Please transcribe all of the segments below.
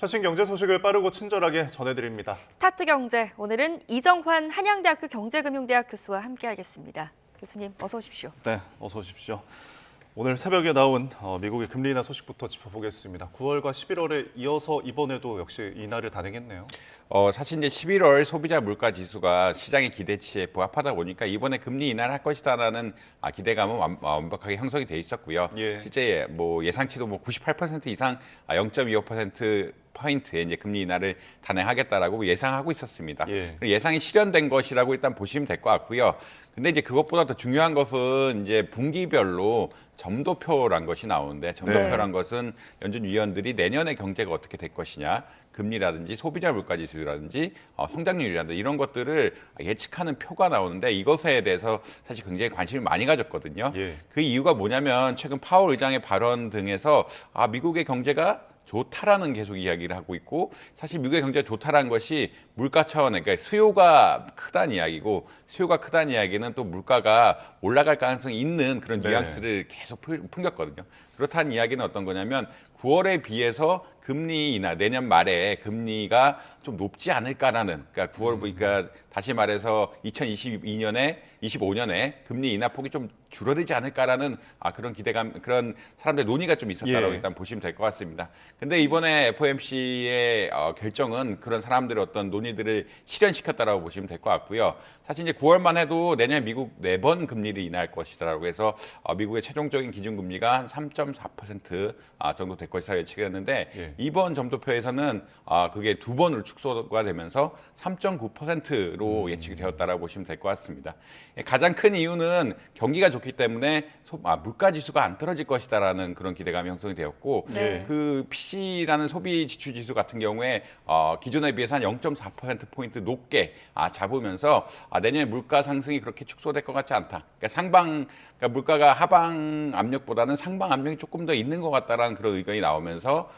최신 경제 소식을 빠르고 친절하게 전해드립니다. 스타트 경제, 오늘은 이정환 한양대학교 경제금융대학 교수와 함께하겠습니다. 교수님, 어서 오십시오. 네, 어서 오십시오. 오늘 새벽에 나온 미국의 금리 인하 소식부터 짚어보겠습니다. 9월과 11월에 이어서 이번에도 역시 인하를 단행했네요. 사실 이제 11월 소비자 물가 지수가 시장의 기대치에 부합하다 보니까 이번에 금리 인하를 할 것이다라는 기대감은 완벽하게 형성이 돼 있었고요. 예. 실제 뭐 예상치도 뭐 98% 이상 0.25% 포인트의 이제 금리 인하를 단행하겠다라고 예상하고 있었습니다. 예. 예상이 실현된 것이라고 일단 보시면 될 것 같고요. 근데 이제 그것보다 더 중요한 것은 이제 분기별로 점도표란 것이 나오는데 점도표란 것은 연준 위원들이 내년의 경제가 어떻게 될 것이냐, 금리라든지 소비자 물가 지수라든지 성장률이라든지 이런 것들을 예측하는 표가 나오는데 이것에 대해서 사실 굉장히 관심을 많이 가졌거든요. 예. 그 이유가 뭐냐면 최근 파월 의장의 발언 등에서 미국의 경제가 좋다라는 계속 이야기를 하고 있고, 사실 미국의 경제가 좋다라는 것이 물가 차원에, 그러니까 수요가 크다는 이야기고, 수요가 크다는 이야기는 또 물가가 올라갈 가능성이 있는 그런 네. 뉘앙스를 계속 풍겼거든요. 그렇다는 이야기는 어떤 거냐면 9월에 비해서 금리 인하, 내년 말에 금리가 좀 높지 않을까라는, 그러니까 9월 보니까 다시 말해서 2022년에 25년에 금리 인하 폭이 좀 줄어들지 않을까라는 그런 기대감, 그런 사람들의 논의가 좀 있었다라고 예. 일단 보시면 될 것 같습니다. 근데 이번에 FOMC의 결정은 그런 사람들의 어떤 논의들을 실현시켰다라고 보시면 될 것 같고요. 사실 이제 9월만 해도 내년 미국 4번 금리를 인하할 것이다라고 해서 미국의 최종적인 기준금리가 한 3.4% 정도 될 것이라 예측했는데 예. 이번 점도표에서는 그게 2번으로 축소가 되면서 3.9%로 예측이 되었다라고 보시면 될 것 같습니다. 가장 큰 이유는 경기가 좋기 때문에 물가 지수가 안 떨어질 것이다라는 그런 기대감이 형성이 되었고, 네. 그 PC라는 소비 지출 지수 같은 경우에 기존에 비해서 한 0.4% 포인트 높게 잡으면서 내년에 물가 상승이 그렇게 축소될 것 같지 않다. 그러니까 물가가 하방 압력보다는 상방 압력이 조금 더 있는 것 같다라는 그런 의견이 나오면서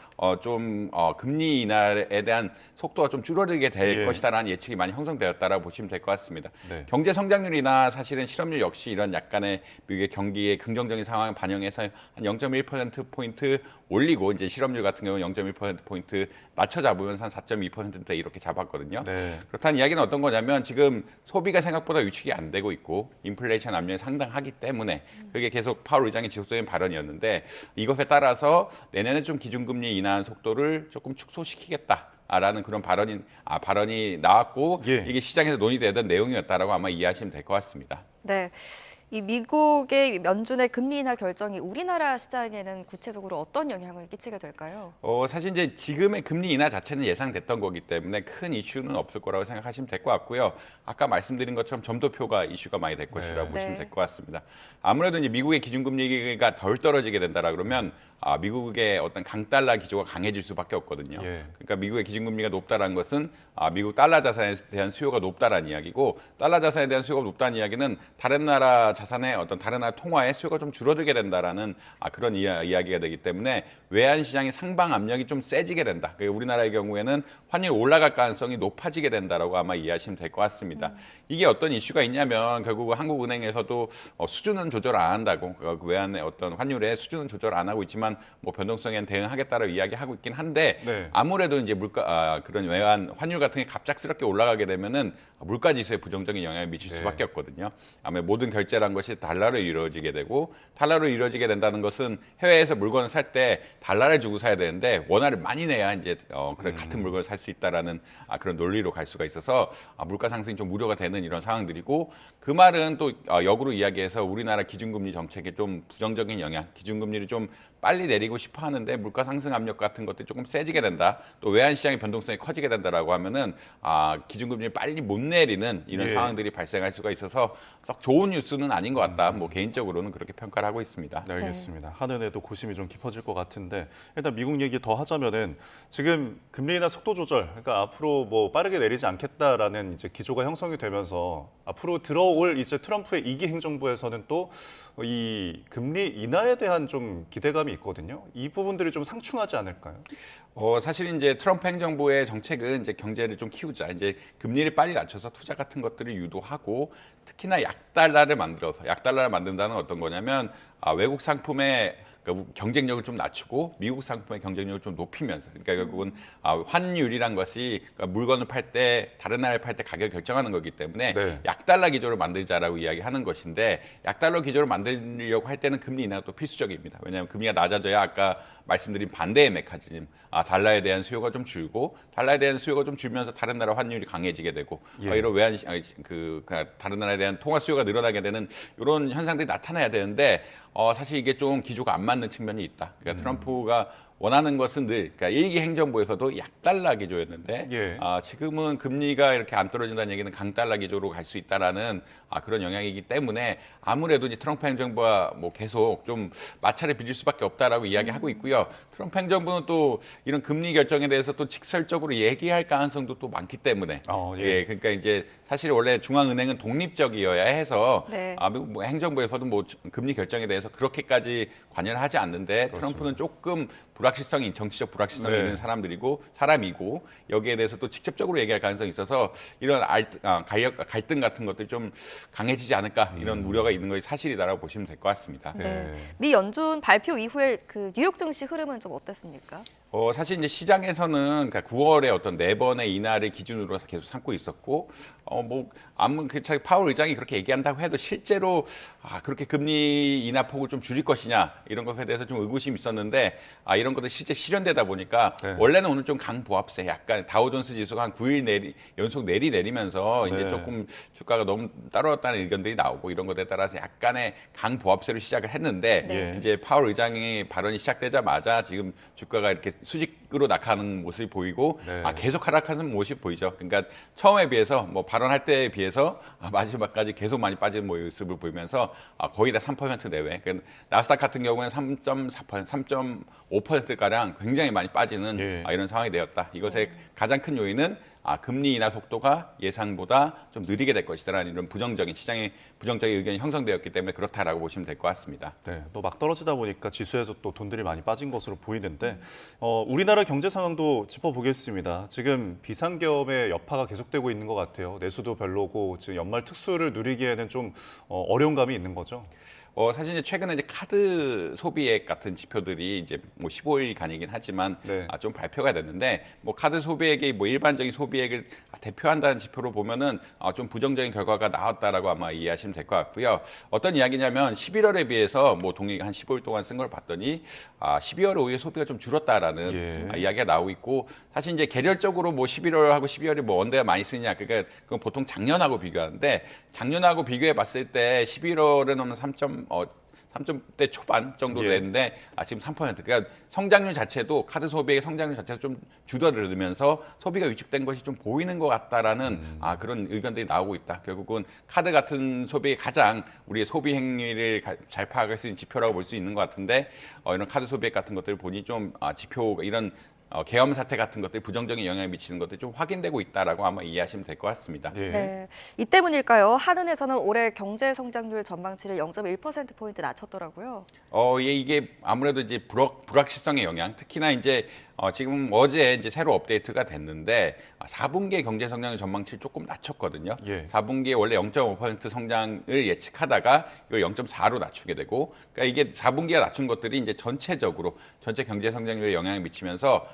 금리 인하에 대한 속도가 좀 줄어들게 될 예. 것이다라는 예측이 많이 형성되었다라고 보시면 될 것 같습니다. 네. 경제 성장률이나 사실은 실업률 역시 이런 약간의 미국의 경기의 긍정적인 상황을 반영해서 한 0.1%포인트 올리고, 이제 실업률 같은 경우는 0.1%포인트 낮춰 잡으면서 한 4.2%대 이렇게 잡았거든요. 네. 그렇다는 이야기는 어떤 거냐면 지금 소비가 생각보다 위축이 안 되고 있고 인플레이션 압력이 상당하기 때문에 그게 계속 파월 의장의 지속적인 발언이었는데, 이것에 따라서 내년에 좀 기준금리 인하 속도를 조금 축소시키겠다. 라는 그런 발언이 나왔고, 예. 이게 시장에서 논의되던 내용이었다라고 아마 이해하시면 될 것 같습니다. 네. 이 미국의 연준의 금리 인하 결정이 우리나라 시장에는 구체적으로 어떤 영향을 끼치게 될까요? 사실 이제 지금의 금리 인하 자체는 예상됐던 거기 때문에 큰 이슈는 없을 거라고 생각하시면 될 것 같고요. 아까 말씀드린 것처럼 점도표가 이슈가 많이 될 것이라고 보시면 네. 될 것 같습니다. 아무래도 이제 미국의 기준금리가 덜 떨어지게 된다라 그러면 미국의 어떤 강달러 기조가 강해질 수밖에 없거든요. 예. 그러니까 미국의 기준금리가 높다는 것은 미국 달러 자산에 대한 수요가 높다라는 이야기고, 달러 자산에 대한 수요가 높다는 이야기는 다른 나라 자산의 어떤 다른 나라 통화의 수요가 좀 줄어들게 된다라는 그런 이야기가 되기 때문에 외환 시장의 상방 압력이 좀 세지게 된다. 그러니까 우리나라의 경우에는 환율이 올라갈 가능성이 높아지게 된다라고 아마 이해하시면 될 것 같습니다. 이게 어떤 이슈가 있냐면 결국 한국은행에서도 수준은 조절 안 한다고, 그 외환의 어떤 환율의 수준은 조절 안 하고 있지만 뭐 변동성에는 대응하겠다라고 이야기하고 있긴 한데, 네. 아무래도 이제 그런 외환 환율 같은 게 갑작스럽게 올라가게 되면은 물가 지수에 부정적인 영향을 미칠 네. 수밖에 없거든요. 아무래도 모든 결제란 것이 달러로 이루어지게 되고, 달러로 이루어지게 된다는 것은 해외에서 물건을 살 때 달러를 주고 사야 되는데 원화를 많이 내야 이제 그런 같은 물건을 살 수 있다라는 그런 논리로 갈 수가 있어서 물가 상승이 좀 우려가 되는 이런 상황들이고, 그 말은 또 역으로 이야기해서 우리나라 기준금리 정책에 좀 부정적인 영향, 기준금리를 좀 빨리 내리고 싶어 하는데 물가 상승 압력 같은 것들이 조금 세지게 된다. 또 외환 시장의 변동성이 커지게 된다라고 하면은 기준금리를 빨리 못 내리는 이런 예. 상황들이 발생할 수가 있어서 썩 좋은 뉴스는 아닌 것 같다. 뭐 개인적으로는 그렇게 평가를 하고 있습니다. 네, 알겠습니다. 한은에도 고심이 좀 깊어질 것 같은데, 일단 미국 얘기 더 하자면은 지금 금리 인하 속도 조절, 그러니까 앞으로 뭐 빠르게 내리지 않겠다라는 이제 기조가 형성이 되면서 앞으로 들어올 이제 트럼프의 2기 행정부에서는 또 이 금리 인하에 대한 좀 기대감이 있거든요. 이 부분들이 좀 상충하지 않을까요? 사실 이제 트럼프 행정부의 정책은 이제 경제를 좀 키우자, 이제 금리를 빨리 낮춰서 투자 같은 것들을 유도하고, 특히나 약달러를 만든다는 어떤 거냐면 외국 상품의 그러니까 경쟁력을 좀 낮추고 미국 상품의 경쟁력을 좀 높이면서 그러니까 결국은 환율이란 것이 그러니까 물건을 팔 때 다른 나라에 팔 때 가격을 결정하는 거기 때문에 네. 약달러 기조를 만들자라고 이야기하는 것인데 약달러 기조를 만들려고 할 때는 금리 인하가 또 필수적입니다. 왜냐하면 금리가 낮아져야 아까 말씀드린 반대의 메커니즘, 달러에 대한 수요가 좀 줄고 달러에 대한 수요가 좀 줄면서 다른 나라 환율이 강해지게 되고 예. 이런 외환 다른 나라에 대한 통화 수요가 늘어나게 되는 이런 현상들이 나타나야 되는데 사실 이게 좀 기조가 안 맞는 측면이 있다. 그러니까 트럼프가 원하는 것은 늘 그러니까 일기 행정부에서도 약달러 기조였는데 예. 지금은 금리가 이렇게 안 떨어진다는 얘기는 강달러 기조로 갈 수 있다라는 그런 영향이기 때문에 아무래도 이제 트럼프 행정부가 뭐 계속 좀 마찰을 빚을 수밖에 없다라고 이야기하고 있고요. 트럼프 행정부는 또 이런 금리 결정에 대해서 또 직설적으로 얘기할 가능성도 또 많기 때문에 예. 그러니까 이제 사실 원래 중앙은행은 독립적이어야 해서 네. 미국 뭐 행정부에서도 뭐 금리 결정에 대해서 그렇게까지 관여를 하지 않는데 트럼프는 조금 불확실성이 정치적 불확실성이 네. 있는 사람이고 여기에 대해서 또 직접적으로 얘기할 가능성이 있어서 이런 갈등 같은 것들이 좀 강해지지 않을까 이런 우려가 있는 것이 사실이다라고 보시면 될 것 같습니다. 네. 미 연준 발표 이후에 그 뉴욕 증시 흐름은 좀 어땠습니까? 사실 이제 시장에서는 그러니까 9월에 어떤 4번의 인하를 기준으로 계속 삼고 있었고, 아무 파월 의장이 그렇게 얘기한다고 해도 실제로 그렇게 금리 인하 폭을 좀 줄일 것이냐 이런 것에 대해서 좀 의구심이 있었는데 이런 것도 실제 실현되다 보니까 네. 원래는 오늘 좀 강보합세, 약간 다우존스 지수가 한 9일 연속 내리면서 이제 네. 조금 주가가 너무 따라왔다는 의견들이 나오고 이런 것에 따라서 약간의 강보합세로 시작을 했는데 네. 이제 파월 의장이 발언이 시작되자마자 지금 주가가 이렇게 수직으로 낙하하는 모습이 보이고 네. 계속 하락하는 모습이 보이죠. 그러니까 처음에 비해서 뭐 발언할 때에 비해서 마지막까지 계속 많이 빠지는 모습을 보이면서 거의 다 3% 내외. 그러니까 나스닥 같은 경우에는 3.4%, 3.5%가량 굉장히 많이 빠지는 예. 이런 상황이 되었다. 이것의 가장 큰 요인은 금리 인하 속도가 예상보다 좀 느리게 될 것이다라는 이런 시장의 부정적인 의견이 형성되었기 때문에 그렇다라고 보시면 될 것 같습니다. 네, 또 막 떨어지다 보니까 지수에서 또 돈들이 많이 빠진 것으로 보이는데 우리나라 경제 상황도 짚어보겠습니다. 지금 비상계엄의 여파가 계속되고 있는 것 같아요. 내수도 별로고 지금 연말 특수를 누리기에는 좀 어려운 감이 있는 거죠. 사실 이제 최근에 이제 카드 소비액 같은 지표들이 이제 뭐 15일간이긴 하지만 네. 좀 발표가 됐는데 뭐 카드 소비액이 뭐 일반적인 소비액을 대표한다는 지표로 보면은 좀 부정적인 결과가 나왔다라고 아마 이해하시면 될 것 같고요. 어떤 이야기냐면 11월에 비해서 뭐 동일하게 한 15일 동안 쓴 걸 봤더니 12월에 오히려 소비가 좀 줄었다라는 이야기가 나오고 있고 사실 이제 계절적으로 뭐 11월하고 12월이 뭐 언제가 많이 쓰냐 그러니까 그건 보통 작년하고 비교하는데 작년하고 비교해 봤을 때 11월에는 3점대 초반 정도 예. 됐는데 지금 3%. 그러니까 성장률 자체도 카드 소비의 성장률 자체가 좀 줄어들면서 소비가 위축된 것이 좀 보이는 것 같다라는 그런 의견들이 나오고 있다. 결국은 카드 같은 소비의 가장 우리의 소비 행위를 잘 파악할 수 있는 지표라고 볼 수 있는 것 같은데 이런 카드 소비액 같은 것들을 보니 좀 지표 이런 계엄 사태 같은 것들이 부정적인 영향을 미치는 것들이 좀 확인되고 있다라고 아마 이해하시면 될 것 같습니다. 예. 네. 이 때문일까요? 한은에서는 올해 경제 성장률 전망치를 0.1%포인트 낮췄더라고요. 이게 아무래도 이제 불확실성의 영향, 특히나 이제 지금 어제 이제 새로 업데이트가 됐는데 4분기의 경제 성장률 전망치를 조금 낮췄거든요. 예. 4분기에 원래 0.5% 성장을 예측하다가 이걸 0.4로 낮추게 되고, 그러니까 이게 4분기가 낮춘 것들이 이제 전체적으로 전체 경제 성장률에 영향을 미치면서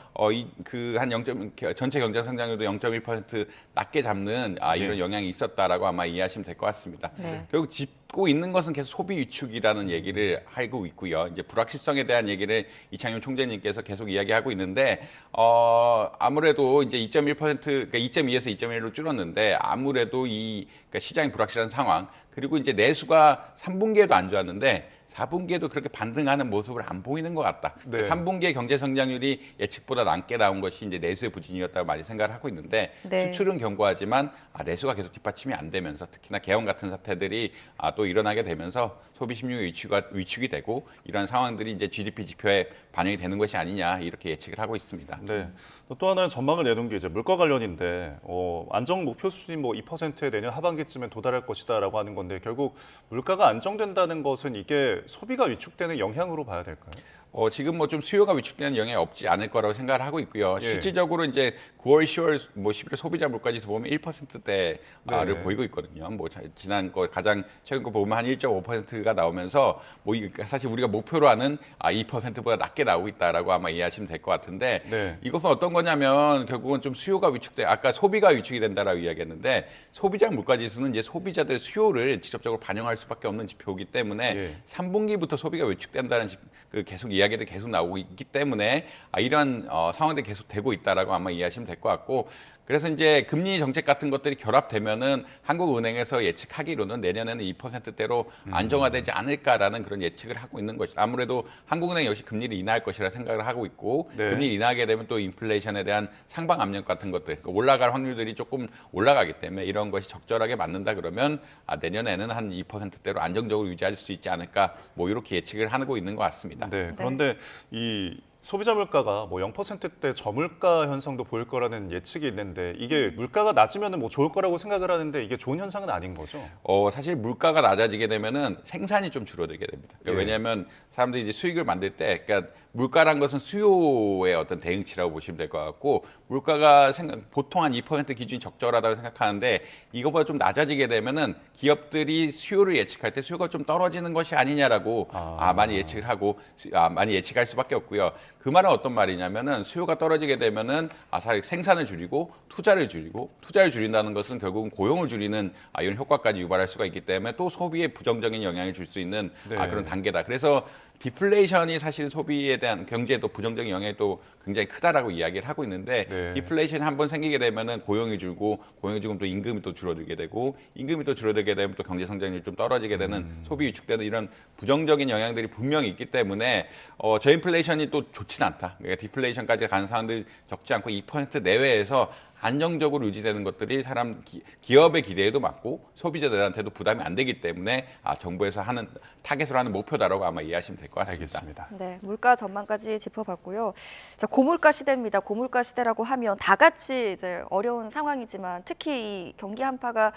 전체 경제 성장률도 0.1% 낮게 잡는 이런 영향이 있었다라고 아마 이해하시면 될 것 같습니다. 네. 결국 짚고 있는 것은 계속 소비 위축이라는 얘기를 하고 있고요. 이제 불확실성에 대한 얘기를 이창용 총재님께서 계속 이야기하고 있는데 아무래도 이제 2.1% 그러니까 2.2에서 2.1로 줄었는데 아무래도 그러니까 시장이 불확실한 상황 그리고 이제 내수가 3분기에도 안 좋았는데 4분기에도 그렇게 반등하는 모습을 안 보이는 것 같다. 네. 3분기의 경제 성장률이 예측보다 낮게 나온 것이 이제 내수의 부진이었다고 많이 생각을 하고 있는데 네. 수출은 견고하지만 내수가 계속 뒷받침이 안 되면서 특히나 계엄 같은 사태들이 또 일어나게 되면서 소비 심리의 위축이 되고 이런 상황들이 이제 GDP 지표에 반영이 되는 것이 아니냐 이렇게 예측을 하고 있습니다. 네. 또 하나의 전망을 내놓은 게 이제 물가 관련인데 안정 목표 수준이 뭐 2%에 내년 하반기쯤에 도달할 것이다라고 하는 건데 결국 물가가 안정된다는 것은 이게 소비가 위축되는 영향으로 봐야 될까요? 지금 뭐 좀 수요가 위축되는 영향이 없지 않을 거라고 생각을 하고 있고요. 예. 실질적으로 이제 9월, 10월, 뭐 11월 소비자 물가지수 보면 1%대를 네. 보이고 있거든요. 뭐 지난 거 가장 최근 거 보면 한 1.5%가 나오면서 뭐 사실 우리가 목표로 하는 2%보다 낮게 나오고 있다라고 아마 이해하시면 될 것 같은데 네. 이것은 어떤 거냐면 결국은 좀 수요가 위축돼 아까 소비가 위축이 된다라고 이야기했는데 소비자 물가지수는 이제 소비자들 수요를 직접적으로 반영할 수밖에 없는 지표이기 때문에 예. 3분기부터 소비가 위축된다는 그 계속 이야기들이 계속 나오고 있기 때문에 이런 상황들이 계속 되고 있다라고 아마 이해하시면 될 것 같고 그래서 이제 금리 정책 같은 것들이 결합되면은 한국은행에서 예측하기로는 내년에는 2%대로 안정화되지 않을까라는 그런 예측을 하고 있는 것이다. 아무래도 한국은행 역시 금리를 인하할 것이라 생각을 하고 있고 네. 금리를 인하하게 되면 또 인플레이션에 대한 상방 압력 같은 것들 올라갈 확률들이 조금 올라가기 때문에 이런 것이 적절하게 맞는다 그러면 내년에는 한 2%대로 안정적으로 유지할 수 있지 않을까 뭐 이렇게 예측을 하고 있는 것 같습니다. 네. 그런데 이 소비자 물가가 뭐 0%대 저물가 현상도 보일 거라는 예측이 있는데 이게 물가가 낮으면 뭐 좋을 거라고 생각을 하는데 이게 좋은 현상은 아닌 거죠? 사실 물가가 낮아지게 되면은 생산이 좀 줄어들게 됩니다. 그러니까 예. 왜냐하면 사람들이 이제 수익을 만들 때, 그러니까 물가란 것은 수요의 어떤 대응치라고 보시면 될 것 같고 물가가 보통 한 2% 기준이 적절하다고 생각하는데 이거보다 좀 낮아지게 되면은 기업들이 수요를 예측할 때 수요가 좀 떨어지는 것이 아니냐라고 많이 예측을 하고 많이 예측할 수밖에 없고요. 그 말은 어떤 말이냐면은 수요가 떨어지게 되면은 사실 생산을 줄이고 투자를 줄인다는 것은 결국은 고용을 줄이는 이런 효과까지 유발할 수가 있기 때문에 또 소비에 부정적인 영향을 줄 수 있는 네. 그런 단계다. 그래서 디플레이션이 사실 소비에 대한 경제에 또 부정적인 영향이 또 굉장히 크다라고 이야기를 하고 있는데 네. 디플레이션이 한번 생기게 되면은 고용이 줄고 또 임금이 또 줄어들게 되고 임금이 또 줄어들게 되면 또 경제 성장률이 좀 떨어지게 되는 소비 위축되는 이런 부정적인 영향들이 분명히 있기 때문에 저인플레이션이 또 좋진 않다. 그러니까 디플레이션까지 가는 사람들이 적지 않고 2% 내외에서 안정적으로 유지되는 것들이 기업의 기대에도 맞고 소비자들한테도 부담이 안 되기 때문에 정부에서 하는 타겟으로 하는 목표다라고 아마 이해하시면 될 것 같습니다. 알겠습니다. 네, 물가 전망까지 짚어봤고요. 자, 고물가 시대입니다. 고물가 시대라고 하면 다 같이 이제 어려운 상황이지만 특히 이 경기 한파가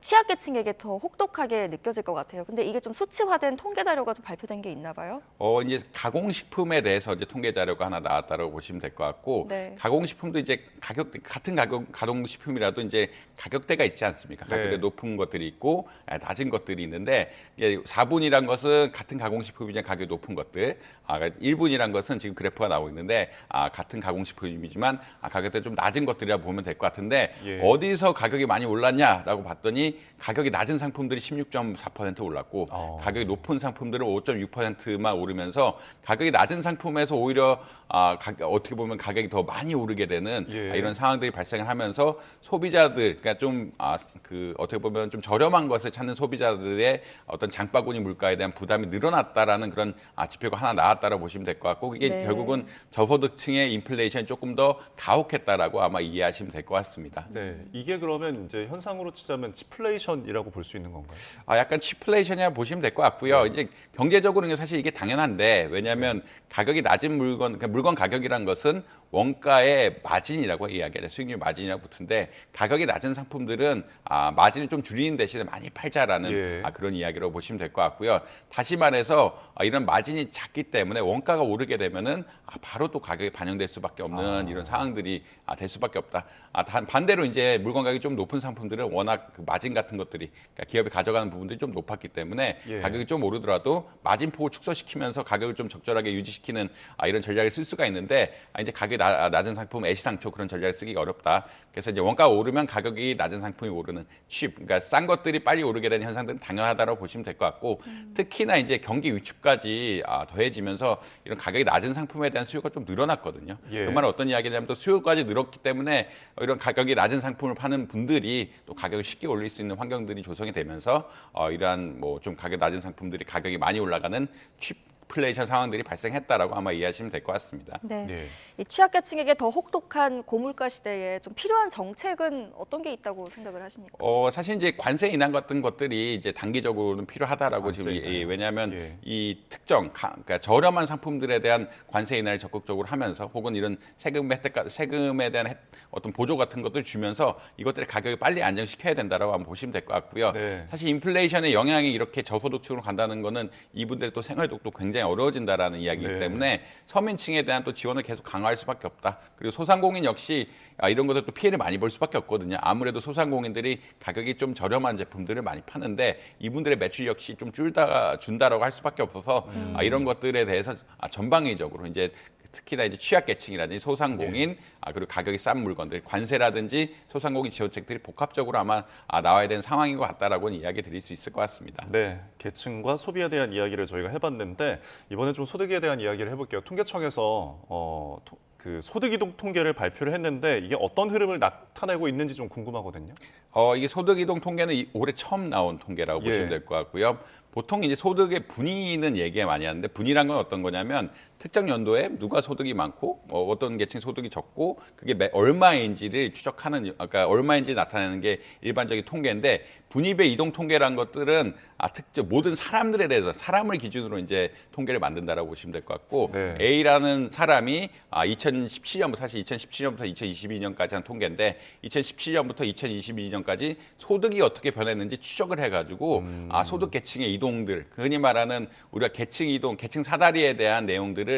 취약계층에게 더 혹독하게 느껴질 것 같아요. 근데 이게 좀 수치화된 통계 자료가 좀 발표된 게 있나 봐요? 이제 가공식품에 대해서 이제 통계 자료가 하나 나왔다고 보시면 될 것 같고, 네. 가공식품도 이제 같은 가공식품이라도 이제 가격대가 있지 않습니까? 가격대 네. 높은 것들이 있고 낮은 것들이 있는데, 이제 4분이란 것은 같은 가공식품이지만 가격이 높은 것들, 1분이란 것은 지금 그래프가 나오고 있는데, 같은 가공식품이지만 가격대 좀 낮은 것들이라 보면 될 것 같은데, 예. 어디서 가격이 많이 올랐냐라고 봤더니 가격이 낮은 상품들이 16.4% 올랐고 가격이 높은 상품들은 5.6%만 오르면서 가격이 낮은 상품에서 오히려 어떻게 보면 가격이 더 많이 오르게 되는 예. 이런 상황들이 발생을 하면서 소비자들 그러니까 좀 어떻게 보면 좀 저렴한 것을 찾는 소비자들의 어떤 장바구니 물가에 대한 부담이 늘어났다라는 그런 지표가 하나 나왔다고 보시면 될 것 같고 이게 네. 결국은 저소득층의 인플레이션이 조금 더 가혹했다라고 아마 이해하시면 될 것 같습니다. 네, 이게 그러면 이제 현상으로 치자면 치플레이션이라고 볼 수 있는 건가요? 약간 치플레이션이라고 보시면 될 것 같고요. 이제 경제적으로는 사실 이게 당연한데 왜냐하면 가격이 낮은 물건, 그러니까 물건 가격이란 것은 원가의 마진이라고 이야기하죠. 수익률 마진이라고 붙은데 가격이 낮은 상품들은 마진을 좀 줄이는 대신에 많이 팔자라는 예. 그런 이야기로 보시면 될 것 같고요. 다시 말해서 이런 마진이 작기 때문에 원가가 오르게 되면은 바로 또 가격이 반영될 수밖에 없는 이런 상황들이 될 수밖에 없다. 반대로 이제 물건 가격이 좀 높은 상품들은 워낙 그 마진 같은 것들이 그러니까 기업이 가져가는 부분들이 좀 높았기 때문에 예. 가격이 좀 오르더라도 마진폭을 축소시키면서 가격을 좀 적절하게 유지시키는 이런 전략을 쓸 수가 있는데 이제 가격이 낮은 상품 애시당초 그런 전략을 쓰기 어렵다. 그래서 이제 원가가 오르면 가격이 낮은 상품이 오르는 그러니까 싼 것들이 빨리 오르게 되는 현상들은 당연하다고 보시면 될 것 같고 특히나 이제 경기 위축까지 더해지면서 이런 가격이 낮은 상품에 대한 수요가 좀 늘어났거든요. 예. 그 말은 어떤 이야기냐면 또 수요까지 늘었기 때문에 이런 가격이 낮은 상품을 파는 분들이 또 가격을 쉽게 올릴 수 있는 환경들이 조성이 되면서 이러한 뭐 좀 가격 낮은 상품들이 가격이 많이 올라가는 취플레이션 상황들이 발생했다라고 아마 이해하시면 될 것 같습니다. 네. 예. 이 취약계층에게 더 혹독한 고물가 시대에 좀 필요한 정책은 어떤 게 있다고 생각을 하십니까? 사실 이제 관세 인하 같은 것들이 이제 단기적으로는 필요하다라고 관세 지금 인하요? 왜냐하면 예. 이 특정 그러니까 저렴한 상품들에 대한 관세 인하를 적극적으로 하면서 혹은 이런 세금에 대한 어떤 보조 같은 것들 주면서 이것들의 가격을 빨리 안정시켜야 된다라고 한번 보시면 될 것 같고요. 네. 사실 인플레이션의 영향이 이렇게 저소득층으로 간다는 거는 이분들의 또 생활도도 굉장히 굉장히 어려워진다라는 이야기이기 네. 때문에 서민층에 대한 또 지원을 계속 강화할 수밖에 없다. 그리고 소상공인 역시 이런 것들 또 피해를 많이 볼 수밖에 없거든요. 아무래도 소상공인들이 가격이 좀 저렴한 제품들을 많이 파는데 이분들의 매출 역시 좀 준다라고 할 수밖에 없어서 이런 것들에 대해서 전방위적으로 이제 특히나 이제 취약계층이라든지 소상공인 그리고 가격이 싼 물건들 관세라든지 소상공인 지원책들이 복합적으로 아마 나와야 되는 상황인 것 같다라고는 이야기 드릴 수 있을 것 같습니다. 네, 계층과 소비에 대한 이야기를 저희가 해봤는데 이번에 좀 소득에 대한 이야기를 해볼게요. 통계청에서 그 소득 이동 통계를 발표를 했는데 이게 어떤 흐름을 나타내고 있는지 좀 궁금하거든요. 이게 소득 이동 통계는 올해 처음 나온 통계라고 예. 보시면 될 것 같고요. 보통 이제 소득의 분위는 얘기 많이 하는데 분위란 건 어떤 거냐면 특정 연도에 누가 소득이 많고 어떤 계층 소득이 적고 그게 얼마인지를 추적하는 그러니까 얼마인지 나타내는 게 일반적인 통계인데 분위배 이동 통계란 것들은 특정 모든 사람들에 대해서 사람을 기준으로 이제 통계를 만든다라고 보시면 될 것 같고 네. A라는 사람이 2017년부터 사실 2017년부터 2022년까지 한 통계인데 2017년부터 2022년까지 소득이 어떻게 변했는지 추적을 해가지고 소득 계층의 이동들 흔히 말하는 우리가 계층 이동, 계층 사다리에 대한 내용들을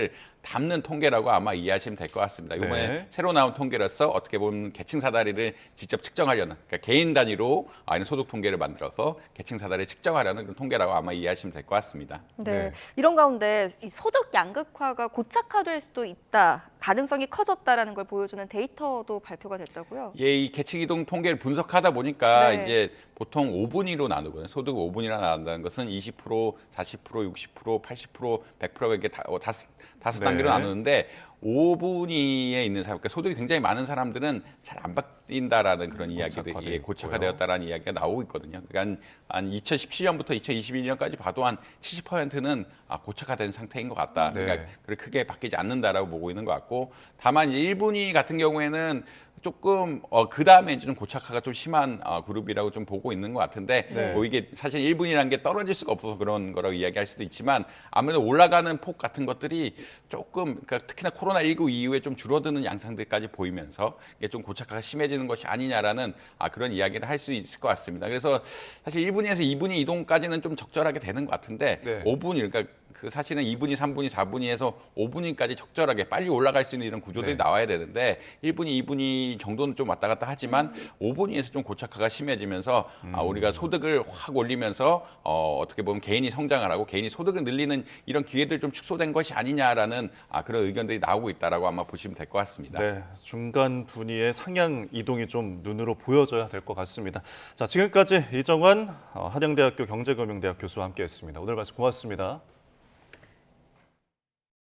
담는 통계라고 아마 이해하시면 될 것 같습니다. 이번에 네. 새로 나온 통계로서 어떻게 보면 계층 사다리를 직접 측정하려는 그러니까 개인 단위로 이런 소득 통계를 만들어서 계층 사다리를 측정하려는 그런 통계라고 아마 이해하시면 될 것 같습니다. 네. 네. 이런 가운데 이 소득 양극화가 고착화될 수도 있다, 가능성이 커졌다라는 걸 보여주는 데이터도 발표가 됐다고요? 예, 이 계층 이동 통계를 분석하다 보니까 네. 이제 보통 5분위로 나누거든요. 소득 5분위로 나눈다는 것은 20%, 40%, 60%, 80%, 100%가 이렇게 다섯 네. 단계로 나누는데 5분위에 있는 사람, 그러니까 소득이 굉장히 많은 사람들은 잘 안 바뀐다라는 그런 이야기들이 고착화돼 고착화되었다라는 이야기가 나오고 있거든요. 그러니까 한 2017년부터 2022년까지 봐도 한 70%는 고착화된 상태인 것 같다. 네. 그러니까 그렇게 크게 바뀌지 않는다라고 보고 있는 것 같고, 다만 이제 1분위 같은 경우에는 조금 그 다음에 이제 좀 고착화가 좀 심한 그룹이라고 좀 보고 있는 것 같은데 네. 이게 사실 1분이라는 게 떨어질 수가 없어서 그런 거라고 이야기할 수도 있지만 아무래도 올라가는 폭 같은 것들이 조금 그러니까 특히나 코로나19 이후에 좀 줄어드는 양상들까지 보이면서 이게 좀 고착화가 심해지는 것이 아니냐라는 그런 이야기를 할 수 있을 것 같습니다. 그래서 사실 1분위에서 2분위 이동까지는 좀 적절하게 되는 것 같은데 네. 5분위 그러니까 그 사실은 2분위, 3분위, 4분위에서 5분위까지 적절하게 빨리 올라갈 수 있는 이런 구조들이 네. 나와야 되는데 1분위, 2분위 정도는 좀 왔다 갔다 하지만 5분위에서 좀 고착화가 심해지면서 우리가 소득을 확 올리면서 어떻게 보면 개인이 성장을 하고 개인이 소득을 늘리는 이런 기회들이 좀 축소된 것이 아니냐라는 그런 의견들이 나오고 있다라고 아마 보시면 될 것 같습니다. 네, 중간 분위의 상향 이동이 좀 눈으로 보여져야 될 것 같습니다. 자, 지금까지 이정환 한양대학교 경제금융대학 교수와 함께했습니다. 오늘 말씀 고맙습니다.